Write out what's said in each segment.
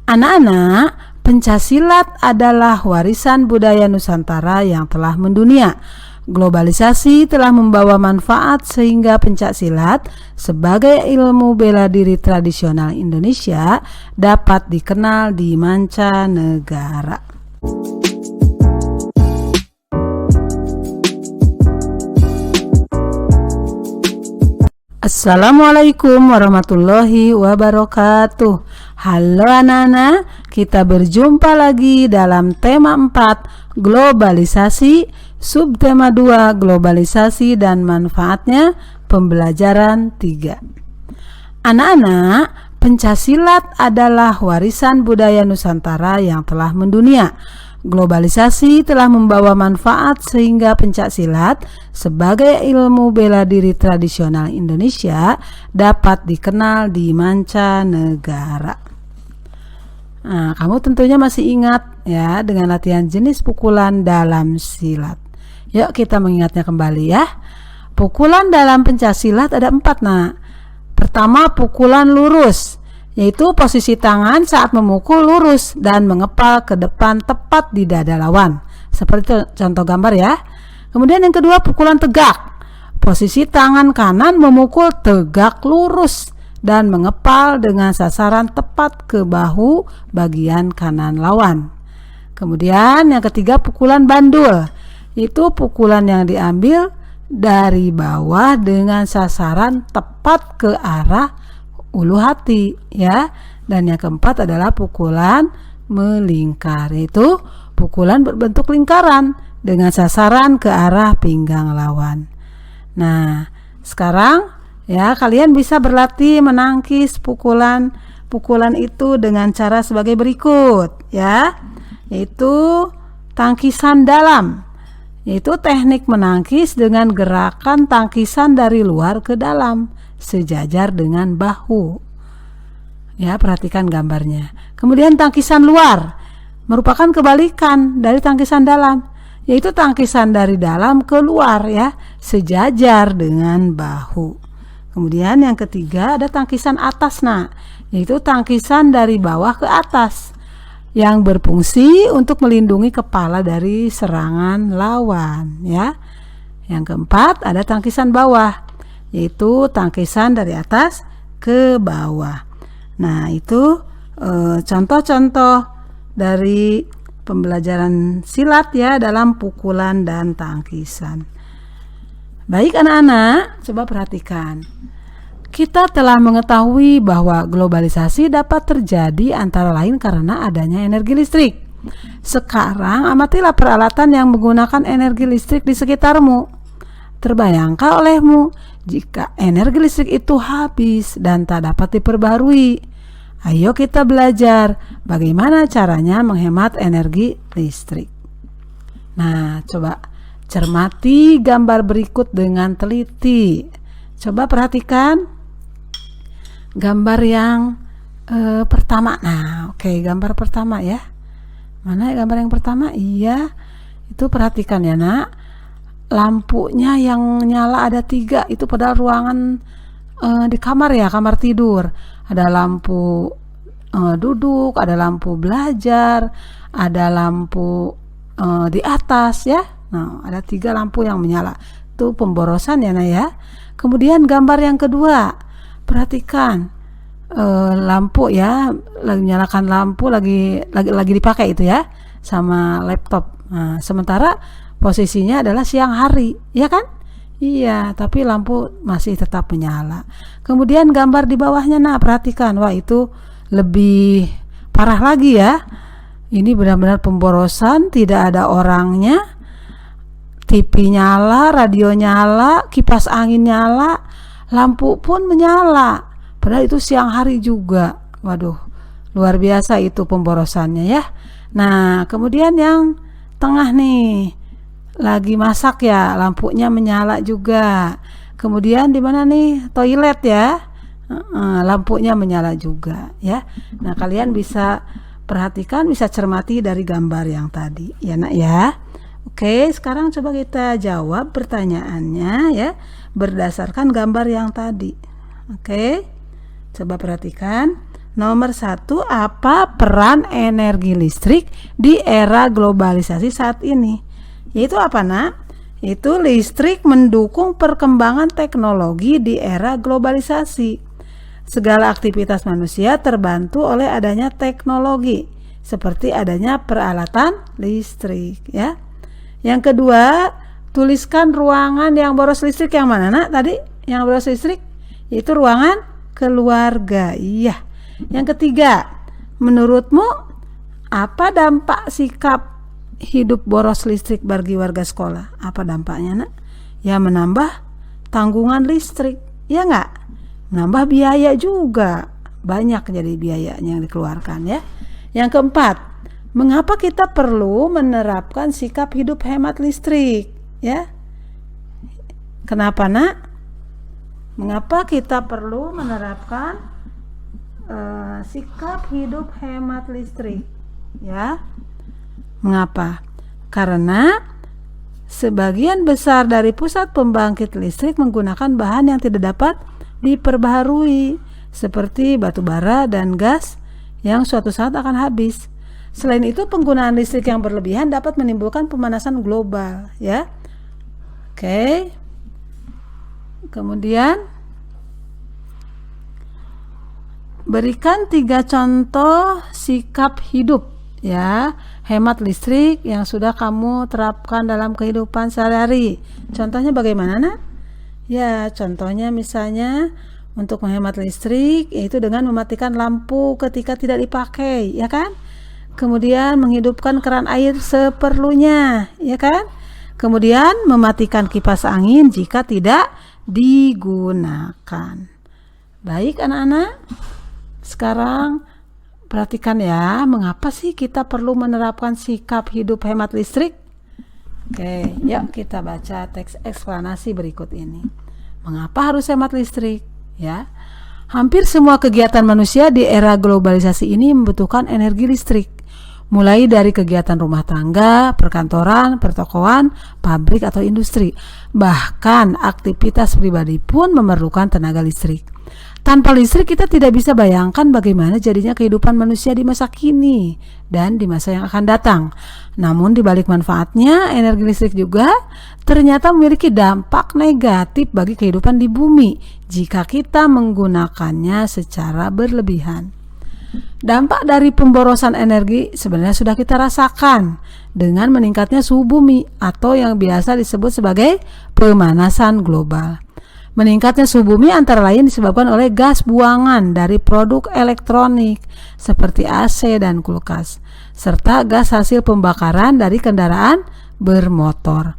Anak-anak, pencaksilat adalah warisan budaya Nusantara yang telah mendunia. Globalisasi telah membawa manfaat sehingga pencaksilat sebagai ilmu bela diri tradisional Indonesia dapat dikenal di mancanegara. Assalamualaikum warahmatullahi wabarakatuh. Halo anak-anak, kita berjumpa lagi dalam tema 4 globalisasi, subtema 2 globalisasi dan manfaatnya, pembelajaran 3. Anak-anak, pencaksilat adalah warisan budaya Nusantara yang telah mendunia. Globalisasi telah membawa manfaat sehingga pencaksilat sebagai ilmu bela diri tradisional Indonesia dapat dikenal di mancanegara. Nah, kamu tentunya masih ingat ya dengan latihan jenis pukulan dalam silat. Yuk kita mengingatnya kembali ya. Pukulan dalam pencaksilat ada 4 nak. Pertama, pukulan lurus, yaitu posisi tangan saat memukul lurus dan mengepal ke depan tepat di dada lawan. Seperti contoh gambar ya. Kemudian yang kedua, pukulan tegak. Posisi tangan kanan memukul tegak lurus dan mengepal dengan sasaran tepat ke bahu bagian kanan lawan. Kemudian yang ketiga, pukulan bandul. Itu pukulan yang diambil dari bawah dengan sasaran tepat ke arah ulu hati ya. Dan yang keempat adalah pukulan melingkar, itu pukulan berbentuk lingkaran dengan sasaran ke arah pinggang lawan. Nah, sekarang ya kalian bisa berlatih menangkis pukulan itu dengan cara sebagai berikut ya, yaitu tangkisan dalam, yaitu teknik menangkis dengan gerakan tangkisan dari luar ke dalam sejajar dengan bahu. Ya, perhatikan gambarnya. Kemudian tangkisan luar merupakan kebalikan dari tangkisan dalam, yaitu tangkisan dari dalam ke luar ya, sejajar dengan bahu. Kemudian yang ketiga ada tangkisan atas nak, yaitu tangkisan dari bawah ke atas yang berfungsi untuk melindungi kepala dari serangan lawan ya. Yang keempat ada tangkisan bawah, yaitu tangkisan dari atas ke bawah. Nah, itu contoh-contoh dari pembelajaran silat ya dalam pukulan dan tangkisan. Baik anak-anak, coba perhatikan. Kita telah mengetahui bahwa globalisasi dapat terjadi antara lain karena adanya energi listrik. Sekarang amatilah peralatan yang menggunakan energi listrik di sekitarmu. Terbayangkah olehmu jika energi listrik itu habis dan tak dapat diperbarui? Ayo kita belajar bagaimana caranya menghemat energi listrik. Nah, coba cermati gambar berikut dengan teliti. Coba perhatikan gambar yang pertama. Nah, oke, gambar pertama ya. Mana gambar yang pertama? Iya, itu perhatikan ya nak. Lampunya yang nyala ada 3, itu padahal ruangan di kamar ya, kamar tidur. Ada lampu duduk, ada lampu belajar, ada lampu di atas ya. Nah, ada 3 lampu yang menyala. Itu pemborosan ya nak ya. Kemudian gambar yang kedua, perhatikan lampu ya, lagi nyalakan lampu, lagi dipakai itu ya sama laptop. Nah, sementara posisinya adalah siang hari, ya kan? Iya, tapi lampu masih tetap menyala. Kemudian gambar di bawahnya, nah perhatikan, wah itu lebih parah lagi ya. Ini benar-benar pemborosan, tidak ada orangnya. TV nyala, radio nyala, kipas angin nyala, lampu pun menyala. Padahal itu siang hari juga. Waduh, luar biasa itu pemborosannya ya. Nah, kemudian yang tengah nih, lagi masak ya, lampunya menyala juga. Kemudian di mana nih, toilet ya, lampunya menyala juga ya. Nah, kalian bisa perhatikan, bisa cermati dari gambar yang tadi ya nak ya. Oke, sekarang coba kita jawab pertanyaannya ya berdasarkan gambar yang tadi. Oke, coba perhatikan. Nomor 1, apa peran energi listrik di era globalisasi saat ini? Yaitu apa, Nak? Itu listrik mendukung perkembangan teknologi di era globalisasi. Segala aktivitas manusia terbantu oleh adanya teknologi, seperti adanya peralatan listrik, ya. Yang kedua, tuliskan ruangan yang boros listrik yang mana, Nak? Tadi yang boros listrik yaitu ruangan keluarga. Iya. Yang ketiga, menurutmu apa dampak sikap hidup boros listrik bagi warga sekolah? Apa dampaknya, Nak? Ya menambah tanggungan listrik, ya nggak? Menambah biaya juga, banyak jadi biayanya yang dikeluarkan, ya. Yang keempat, mengapa kita perlu menerapkan sikap hidup hemat listrik, ya? Kenapa, Nak? Mengapa kita perlu menerapkan sikap hidup hemat listrik, ya? Mengapa? Karena sebagian besar dari pusat pembangkit listrik menggunakan bahan yang tidak dapat diperbaharui, seperti batu bara dan gas yang suatu saat akan habis. Selain itu, penggunaan listrik yang berlebihan dapat menimbulkan pemanasan global, ya. Oke. Kemudian berikan 3 contoh sikap hidup, ya, hemat listrik yang sudah kamu terapkan dalam kehidupan sehari-hari. Contohnya bagaimana, Nak? Ya, contohnya misalnya untuk menghemat listrik yaitu dengan mematikan lampu ketika tidak dipakai, ya kan? Kemudian menghidupkan keran air seperlunya, ya kan? Kemudian mematikan kipas angin jika tidak digunakan. Baik, anak-anak. Sekarang perhatikan ya, mengapa sih kita perlu menerapkan sikap hidup hemat listrik? Oke, yuk kita baca teks eksplanasi berikut ini. Mengapa harus hemat listrik? Ya, hampir semua kegiatan manusia di era globalisasi ini membutuhkan energi listrik. Mulai dari kegiatan rumah tangga, perkantoran, pertokoan, pabrik atau industri. Bahkan aktivitas pribadi pun memerlukan tenaga listrik. Tanpa listrik kita tidak bisa bayangkan bagaimana jadinya kehidupan manusia di masa kini dan di masa yang akan datang. Namun di balik manfaatnya, energi listrik juga ternyata memiliki dampak negatif bagi kehidupan di bumi jika kita menggunakannya secara berlebihan. Dampak dari pemborosan energi sebenarnya sudah kita rasakan dengan meningkatnya suhu bumi atau yang biasa disebut sebagai pemanasan global. Meningkatnya suhu bumi antara lain disebabkan oleh gas buangan dari produk elektronik seperti AC dan kulkas, serta gas hasil pembakaran dari kendaraan bermotor.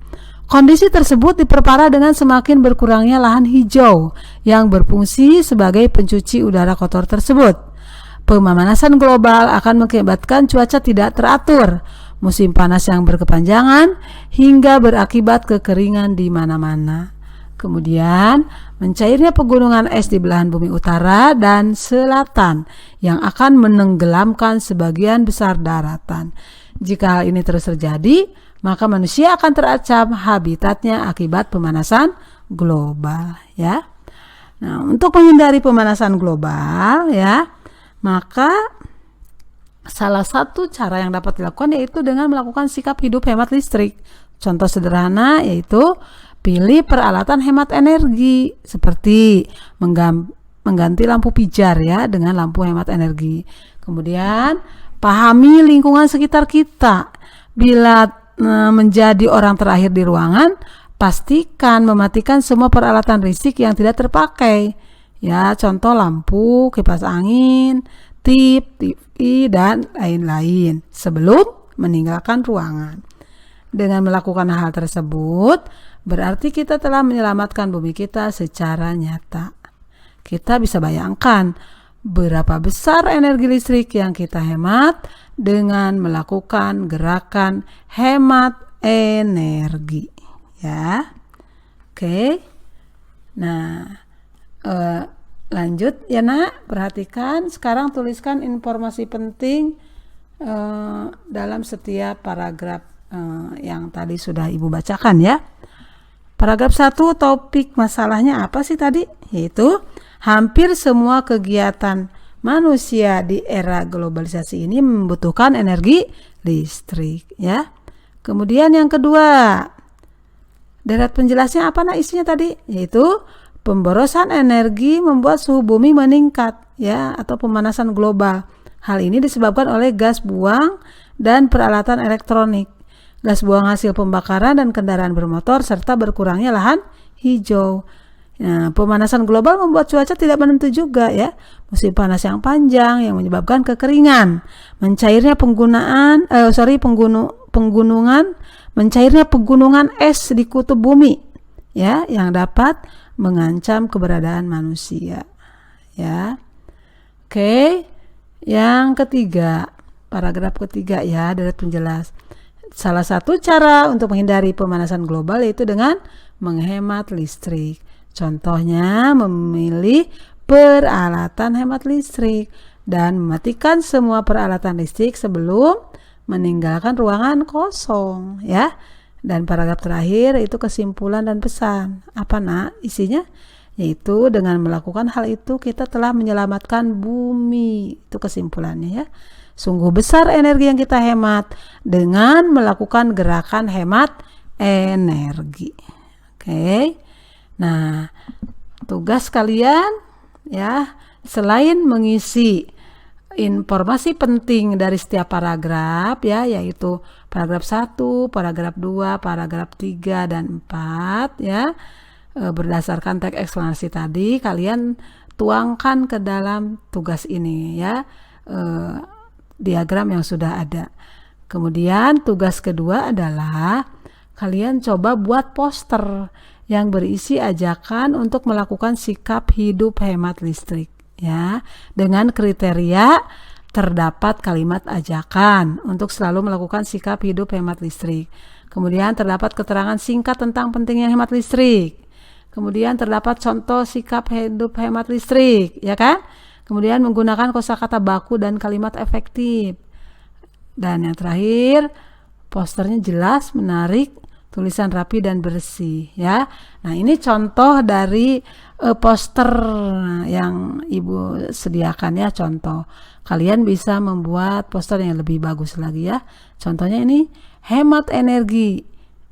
Kondisi tersebut diperparah dengan semakin berkurangnya lahan hijau yang berfungsi sebagai pencuci udara kotor tersebut. Pemanasan global akan mengakibatkan cuaca tidak teratur, musim panas yang berkepanjangan, hingga berakibat kekeringan di mana-mana. Kemudian mencairnya pegunungan es di belahan bumi utara dan selatan yang akan menenggelamkan sebagian besar daratan. Jika hal ini terus terjadi, maka manusia akan terancam habitatnya akibat pemanasan global, ya. Nah, untuk menghindari pemanasan global, ya, maka salah satu cara yang dapat dilakukan yaitu dengan melakukan sikap hidup hemat listrik. Contoh sederhana yaitu pilih peralatan hemat energi seperti mengganti lampu pijar, ya, dengan lampu hemat energi. Kemudian pahami lingkungan sekitar kita. Bila menjadi orang terakhir di ruangan, pastikan mematikan semua peralatan listrik yang tidak terpakai. Ya, contoh lampu, kipas angin, TV dan lain-lain sebelum meninggalkan ruangan. Dengan melakukan hal tersebut, berarti kita telah menyelamatkan bumi kita secara nyata. Kita bisa bayangkan berapa besar energi listrik yang kita hemat dengan melakukan gerakan hemat energi, ya. Oke. Nah, lanjut ya, Nak. Perhatikan, sekarang tuliskan informasi penting dalam setiap paragraf yang tadi sudah Ibu bacakan, ya. Paragraf 1, topik masalahnya apa sih tadi? Yaitu hampir semua kegiatan manusia di era globalisasi ini membutuhkan energi listrik ya. Kemudian yang kedua, deret penjelasnya apa isinya tadi? Yaitu pemborosan energi membuat suhu bumi meningkat ya, atau pemanasan global. Hal ini disebabkan oleh gas buang dan peralatan elektronik, gas buang hasil pembakaran dan kendaraan bermotor, serta berkurangnya lahan hijau. Nah, pemanasan global membuat cuaca tidak menentu juga ya. Musim panas yang panjang yang menyebabkan kekeringan, mencairnya mencairnya pegunungan es di kutub bumi ya, yang dapat mengancam keberadaan manusia ya. Oke. Yang ketiga, paragraf ketiga ya, deret penjelas. Salah satu cara untuk menghindari pemanasan global yaitu dengan menghemat listrik. Contohnya memilih peralatan hemat listrik dan mematikan semua peralatan listrik sebelum meninggalkan ruangan kosong ya. Dan paragraf terakhir itu kesimpulan dan pesan. Apa isinya? Yaitu dengan melakukan hal itu kita telah menyelamatkan bumi. Itu kesimpulannya ya. Sungguh besar energi yang kita hemat dengan melakukan gerakan hemat energi. Oke. Nah, tugas kalian ya, selain mengisi informasi penting dari setiap paragraf ya, yaitu paragraf 1, paragraf 2, paragraf 3 dan 4 ya. Berdasarkan teks eksplanasi tadi, kalian tuangkan ke dalam tugas ini ya, diagram yang sudah ada. Kemudian tugas kedua adalah kalian coba buat poster yang berisi ajakan untuk melakukan sikap hidup hemat listrik ya, dengan kriteria terdapat kalimat ajakan untuk selalu melakukan sikap hidup hemat listrik. Kemudian terdapat keterangan singkat tentang pentingnya hemat listrik. Kemudian terdapat contoh sikap hidup hemat listrik, ya kan? Kemudian menggunakan kosakata baku dan kalimat efektif. Dan yang terakhir, posternya jelas, menarik, tulisan rapi dan bersih, ya. Nah, ini contoh dari poster yang Ibu sediakan ya, contoh. Kalian bisa membuat poster yang lebih bagus lagi ya. Contohnya ini, hemat energi,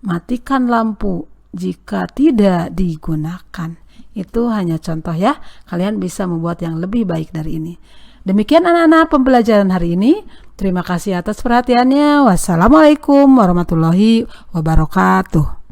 matikan lampu jika tidak digunakan. Itu hanya contoh ya. Kalian bisa membuat yang lebih baik dari ini. Demikian anak-anak pembelajaran hari ini. Terima kasih atas perhatiannya. Wassalamualaikum warahmatullahi wabarakatuh.